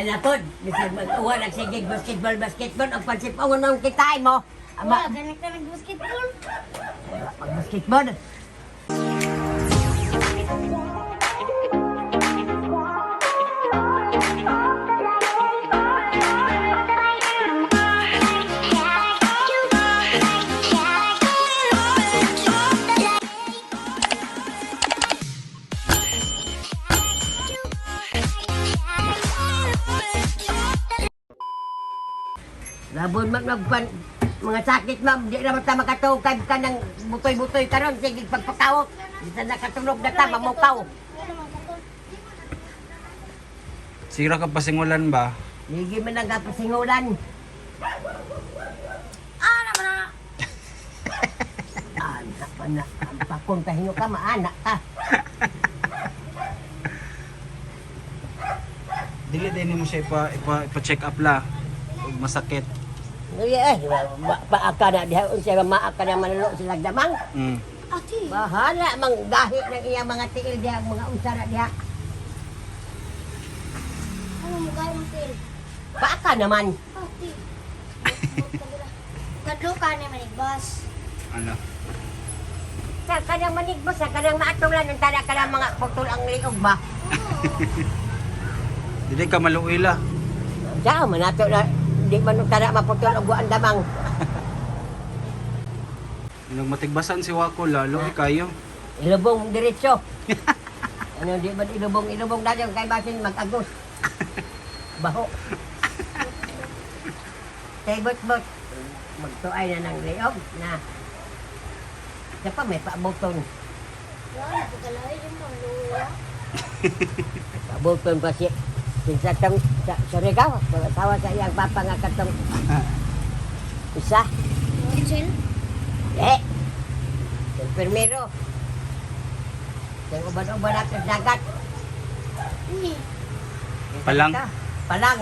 Yan na po. Uwa nagsigig basketball. Ang pansipaw ng kitay mo. Wala, ganit ka nag-basketball. Pag-basketball. Labon magpan mga sakit ma'am, di naman ta makatuog kay ka ng butoy-butoy karon sige pagpakawok. Di ta nakatulog na ta mamukaw. Sira ka pasingulan ba? Ligi man ang kapasingulan. Naman na. Anak pa na. Ang pakong kahino ka, maanak ka. Dili din mo siya ipa-check up la. Huwag masakit. Paaka na diha unsa maaka na manulo sila damang. Ati. Bahala mang dahit ng iyang mga tiil diha mga usara diha. Ano mo gaya mong til? Paaka naman. Ati. Kadlo ka ni manigbas. Ano? Sa kanang manigbos, sa kanang maatulan, ang tala ka ng mga putol ang liog ba? Dili ka maluoy la. Diyan, manato na, di man nung tala maputol ang buwan damang. Nung matigbasan si Wako la, luoy kayo. Ilubong diretso. Ano, di ba ilubong na yung kay Basin mag-agos. Baho. Kay bot-bot. Magtuay na ng liog na. Siya pa may paabuton. Wala, pagkalay yung mga luya. Paabuton pa siya. Sa tong sa regaw, tawa sa iyang papa nga katong isa. Rachel? Yung permero. Yung uban-uban at dagat. Hindi. Palang. Palang.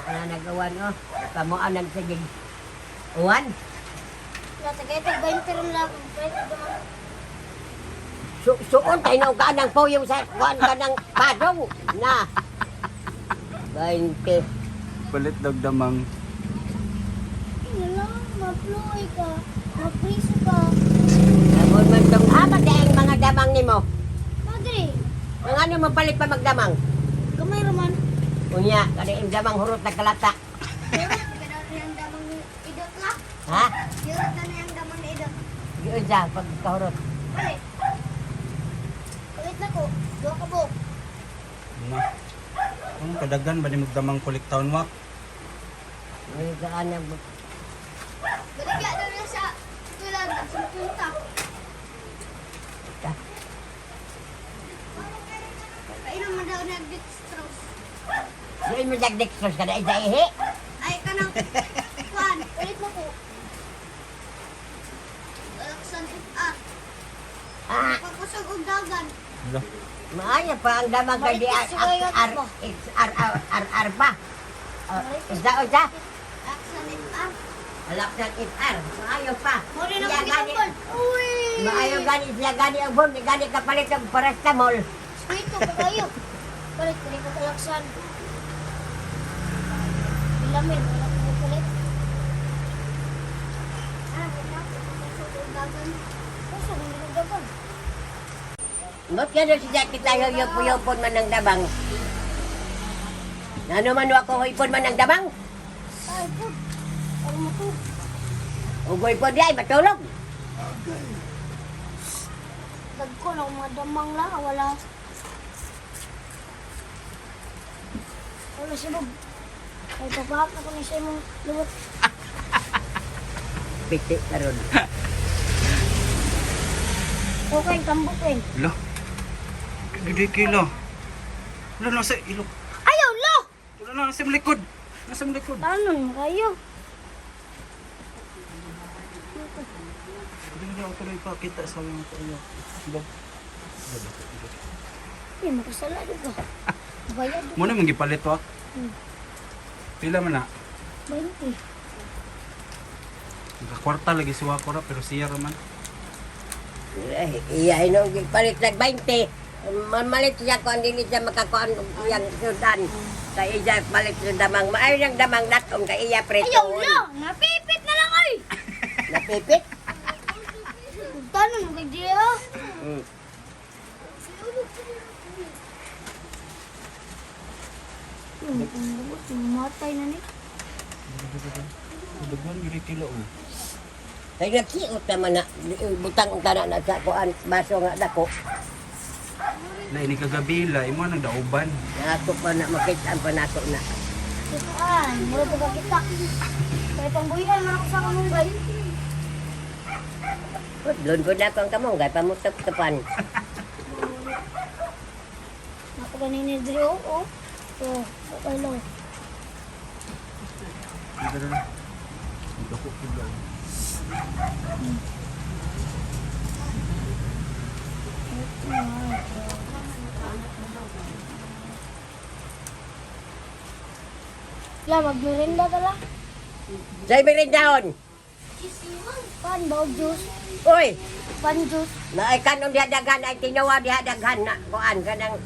Ano nagawan o? Kamuan ang sige. Uwan. Natagaytag 20 rin lang. Suon tayo na ka ng poyong sa kuwan ka ng padong na 20. Palit dagdamang. Wala, maploy ka. Mapriso ka. Sabon man itong amat ang mga damang ni mo. Padre, Ang ano mapalit pa magdamang? kamay raman. Unya, kada yung damang hurot na kalata. Yurot, gano'n na yung damang ni idot la. Ha? Yurot na yung damang ni idot. Yun siya, pagkahurot. Balik. Kulit na ko. Dua ka po. Ang kadagan ba ni magdamang kolektaon Wak? May kaan na. Balik ka doon na sa tulad. Sa punta. Kailan mo daw nag-dextrose? Yun mo nagdextrose ka na isa ihi. Ay, kanang kwan. Kulit mo ko. Laksan it Ah, Pagkusog og dagan. Hala. maaya pa ang damang kay di ar pa. Isa. Laksan it Alaksan it-ar. Maayo pa. Mo rin Siya ako gani. gitapon. Uy! Maayo gani siya gani ang bon. Gani kapalit ang paracetamol. Sweet ko pa kayo. Kulit ko rin katalaksan. Bilamin. Wala ko kulit. Pagkusog og dagan. Kusog og dagan. Not kaya siya kita huyupon man ng dabang. Ano man ako huyupon man ng dabang? Ay, po. Ano mo to? Ugoy po di ay matulog. Dagko na mga damang la. Wala. Wala siya. Ay, pagpahap na ko ni siya mong luwat. Piti karon. Okay, tambok eh. Hala. Gede kilo. Wala na sa ilok. Ayaw, lo! Wala na nasa likod. Nasa likod. Ano kayo? Hindi ako tuloy pa kita sa mga tayo. Diba? Ay, makasala dito. Bayad. Muna mong gipalit Wak. Pila man na? 20. Kwarta lagi si Wako ra pero siya raman. Iya, inong palit nag 20. Malit siya kung hindi siya makakuan yang sudan. Kay iya palit sa damang. Maayo ng damang natong kay iya preto. Ayaw lang! Napipit na lang ay! Napipit? Tanong mo kay Gio. Hmm. Matay na ni. Daghan gyud kilo oh. Kay nagsiot naman na butang ang tanan na sa kuan baso nga dako. Na ini kagabila imo nang dauban. Nato pa na makita ang panato na. Tutuan, mura pa kita. Kaya pangbuhian man ako sa kamunggay. Doon po na kang kamong gay pamutok-tupan. Ako ganin ni Gio, oh. Oh, okay lang. Dito na. Dako kilo. La, magmerinda ka la. Say merindahon. Pan, baog juice. Uy, Pan juice. na ay kanon diha daghan ay tinawa diha daghan na kuan kanang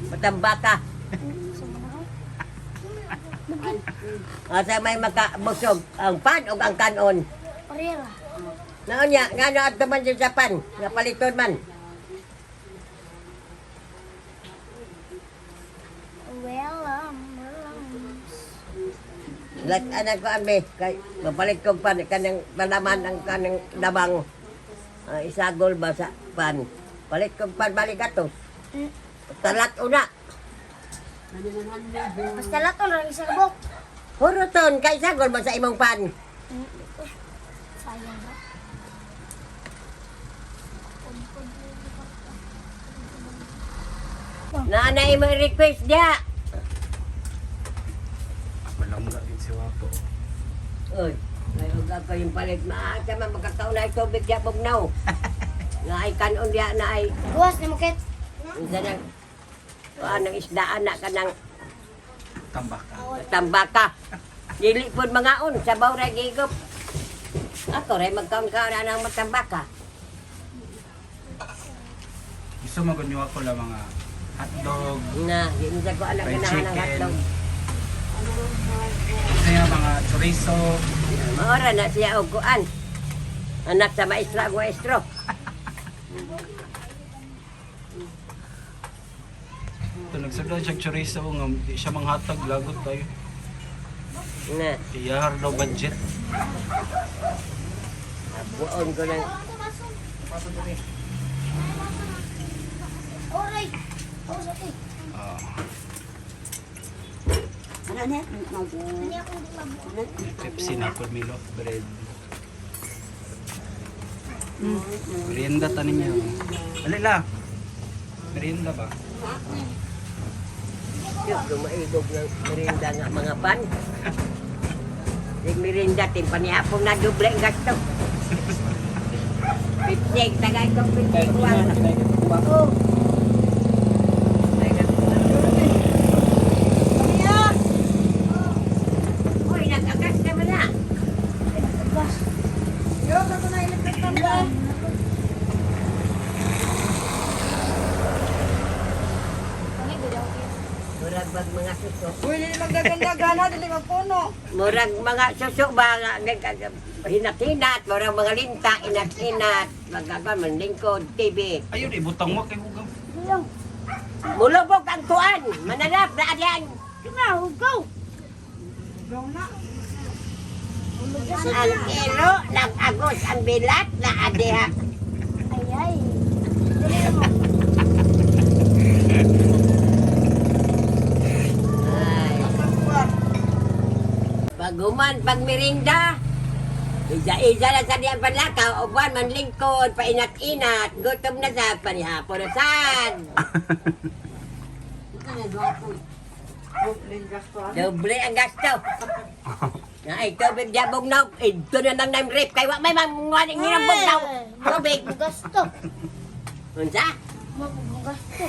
matambaka. Asa may makabusog ang pan o ang kanon. Parera. Naon niya, ngano at man sa Japan, nga paliton man. Well, Like anak ko ambe, kay mapalit ko pan kanang panaman ang kanang dabang isagol ba sa pan. Palit ko pan balik ato. Talat una. basta lato lang isang bok. Puro ton kay isagol ba sa imong pan. Sayang ba? Nanay mo request dia. Malangga din si Wapo. Oy, may uga ko yung palit maaga man magkataon na tubig dia bugnaw. Nga ay kanon dia na ay Buwas ni Mukit. isa nang anong isdaan na kanang Tambaka. tambaka. Dili pod mangaon sa bawra gigop. Ako ray magkaon-kaon na ng matambaka. Gusto magunyo ako lang mga hotdog. Na, hindi ko alam Fried ganahan ng chicken. hotdog. Gusto niya mga chorizo. Maora na siya og kuan. Anak sa maestra ug maestro. Ito nagsagdan siyang chorizo nga di siya manghatag lagot tayo. Na, Iyahar daw budget. buon ko lang. Oray. Oh, sakit. Ah, Hindi ako hindi mabuo. Pepsi na po Milo bread. Merienda tanin niya. Alila. Merienda ba? Yung lumaigog ng merinda nga mga pan. Yung merinda, timpaniapong na doble ang gasto. Pitsig, tagay kong pitsig. Oh. Uy, nagkagas naman na. Gas. Ano yung gudang ko? Murag bag mga suso. Uy, dili magdaganda-gana, dili magpuno. Murag mga suso ba nga hinat-hinat. Murag mga linta, inat-hinat. Magagawa man lingkod, TV. Ayun, ibutang mo kay Hugaw. Bilang. Mulubog ang kuan. Manalap na adyan. Kina, go. Ang kilo ng agos ang bilat na adiha. Ay, ay. Dili mo. Ay. Paguman, pag merinda. Isa-isa na sa diyan panlakaw. Upuan man lingkod, painat-inat. Gutom na sa panihapon na sad. Doble ang gasto. Na ay tubig di bugnaw. Ito na nang name rip. Kaya may manguwaning nirang bugnaw. Tubig. Gasto. Unsa? Gasto.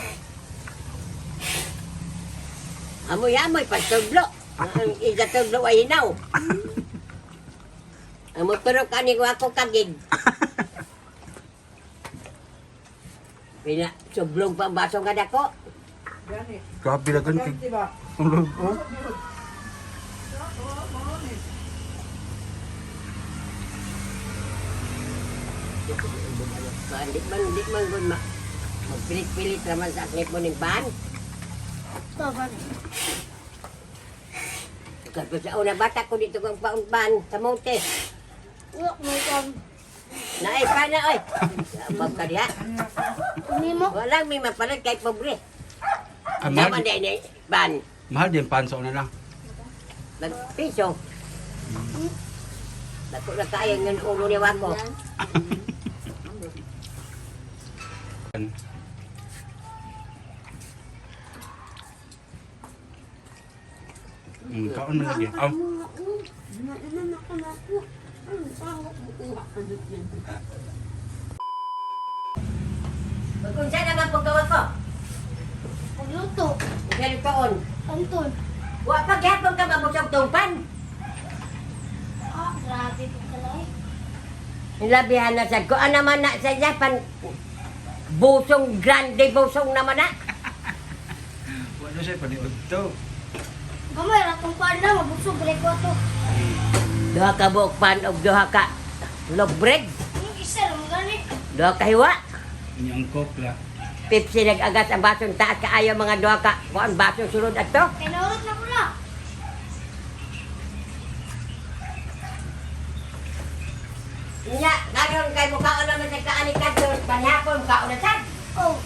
Amoy-amoy, pagtudlo. Ang isa tudlo ay hinaw. Ang motorok ani ko ako kagig. Pina, sublog pa ang baso nga dako. Gani. Grabe na ganun. Ganti ba? Ulog, oh. Di man gud magpilit-pilit naman sa akit mo ng ban. Taban. Kasi sa una bata ko dito kang paunban sa monte. Uyak mo kam. Naay pa na oy. Abab ka diha. Kuni mo. Walang may mapalag kahit pobre. Ah, Naman mahal, din ni ban. mahal din panso na lang. Nagpiso. Dako na kaya ng ulo ni Wako. Kaon mo lagi. Aw. Kung saan naman paggawa ko? Pagluto. Ganun kaon. Anton. Wa pa gyapon ka mabusog tumpan. Ah, grabe po kalay. Nilabihan na sad ko. Naman na sa Japan. Busong grande busong naman na. Wala siya paniod to. Gamay ratong pala mabusog balik ko to. Duha ka bukpan o duha ka lobreg. Yung isa lang gani. Duha ka hiwa. Inyang kopla. Pepsi nag-agas ang basong taas kaayo mga duha ka. Kuan basong sulod ato. Kay naurot na pula. Nya, karon kay mukhaon naman sa kaani kadto. Panhapon kaon na sad. Oh,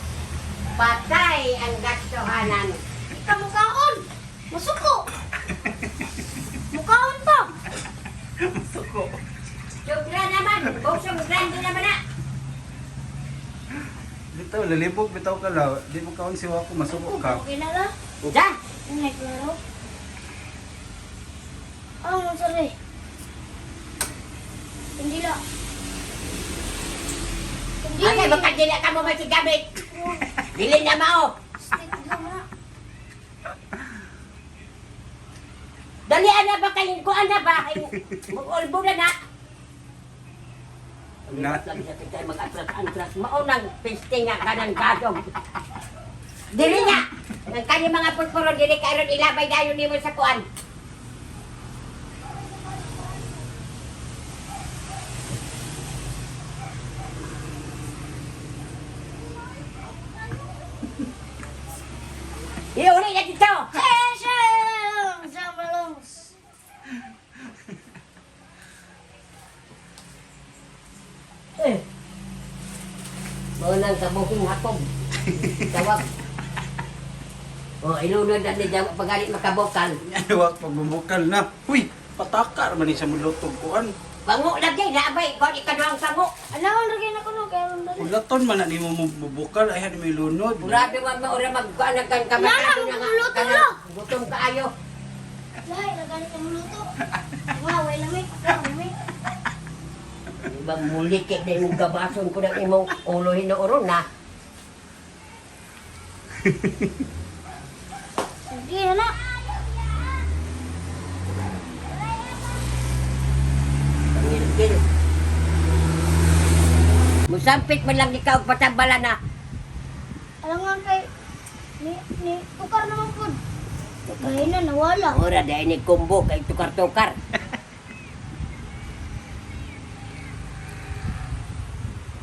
Patay ang gastohanan. ika mukaon. Masuko. Mukaon to. Suko. Sobra naman. Busong grande naman na. Bitaw, lalibog, bitaw ka lang. Di mo kaon si Wako, masuko ka. Okay na la. Unsa? Inay klaro. Ang sorry. Hindi la. Hindi. Okay, baka dili ka mo masigamit. Dili na mao. Stick na. Dalian na ba kayo? Kuan na ba? Mag-ulbo na na. Na- Mag-atras-atras. Maunang pisting nga kanang gadong. Dili na. Ang kanyang mga pulpuro, dili karon ilabay dayon nimo sa kuan. Iuli na dito. Session! Zamalongs! Maunang kabuking hatog. Tawag. Ilunod na ni Jawa pagalit makabukal. Wak pagbubukal na. Uy, patakar man ni sa mulutog kuan. Bango lagi, naabay. Kung ikaduhang sango. Alawan lagi na ko no, kaya ron dali. Ulaton man na nimo mabubukal ay had may lunod. Murado man maura magkuanagan ka. Wala, masyado na nga, magluluto kana, na. Gutom kaayo. Lahay, nagalit ang luto. Wow, way lamig. Lamig. Ibang mulikit na yung gabason ko ng imong ulo hinuuron na. Sige na na. Pangilgil. Musampit man lang ikaw patambala na. Alam nga kay, ni tukar naman po. Gaya na, nawala. Ora dahil ni kumbo kay tukar-tukar.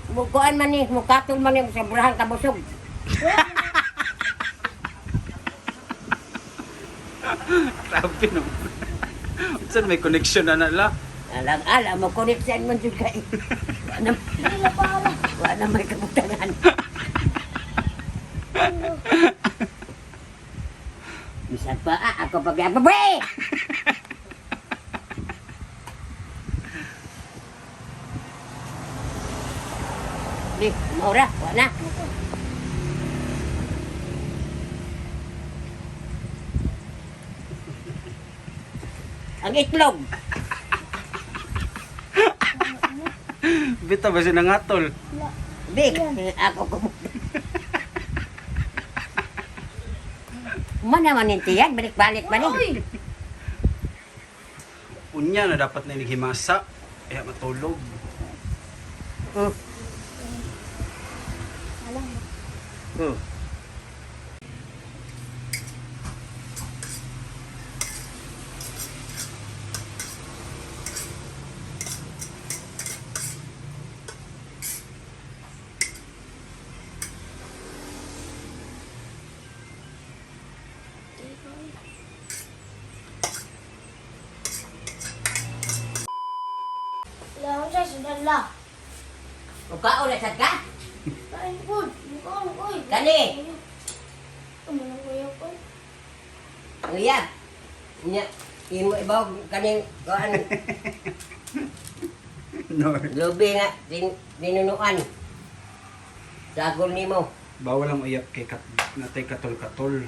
Mukuan man ni, mukatol man ni sa burahan kabusog. Grabe no. Saan may connection na nala? Alang-ala, makoneksan man dyan kay. Hindi na pala. Wala may kabutangan. Bisan pa, ako pag-ababe! Di, maura, wala. Ang itlog. Bita ba siya nangatol? Di, ako kumutan. Man naman yung tiyan, balik-balik man eh. Uy! Unya na dapat na himasa. Kaya matulog. Mm. Alam mo. Hmm. Lang siya, sundan lang. Mukha ulit ka? Kain po. Mukha mo, oy. Kani. Tumanong ko yun po. Lihat. Nya, imo ibaw kaning kuan No. lubi nga dinunuan. Sagol nimo. Bawal ang uyak kay natay katol-katol.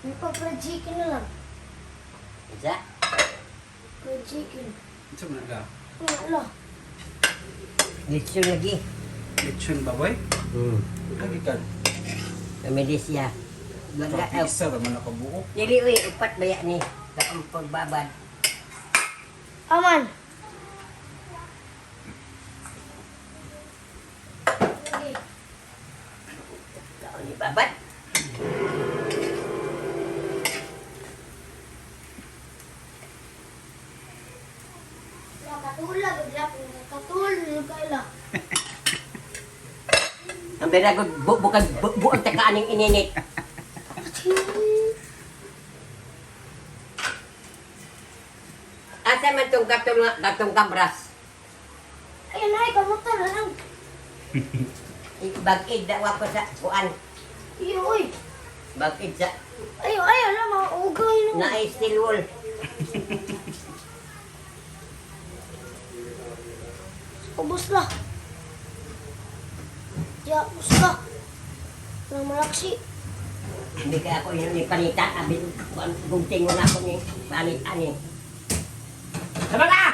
May pa-fried chicken na lang. Isa. Fried chicken. Ito mo na la. Wala. Lechon lagi. Lechon baboy? Lagi ka. Kami disya. Baga Isa ra man ako buo. dili uy upat baya ni sa pagbabad. Aman. Kau ni babad. Katula, bigla po. Katula, kaila. Ang berago bukan tekaning ininit. Asa man tong gatong kabras. Ayun ay, kamusta na lang. Bagid daw ako sa kuan. Iyo, oy. Bagid sa Ayo, ayo lang, mga ugay na. na steel wool. Ubus lah. Ya, ubus lah. Nang malaksi. Hindi kaya ako yun ni panitan. Abin gunting mo na ako ni panitan ni. Sama ka!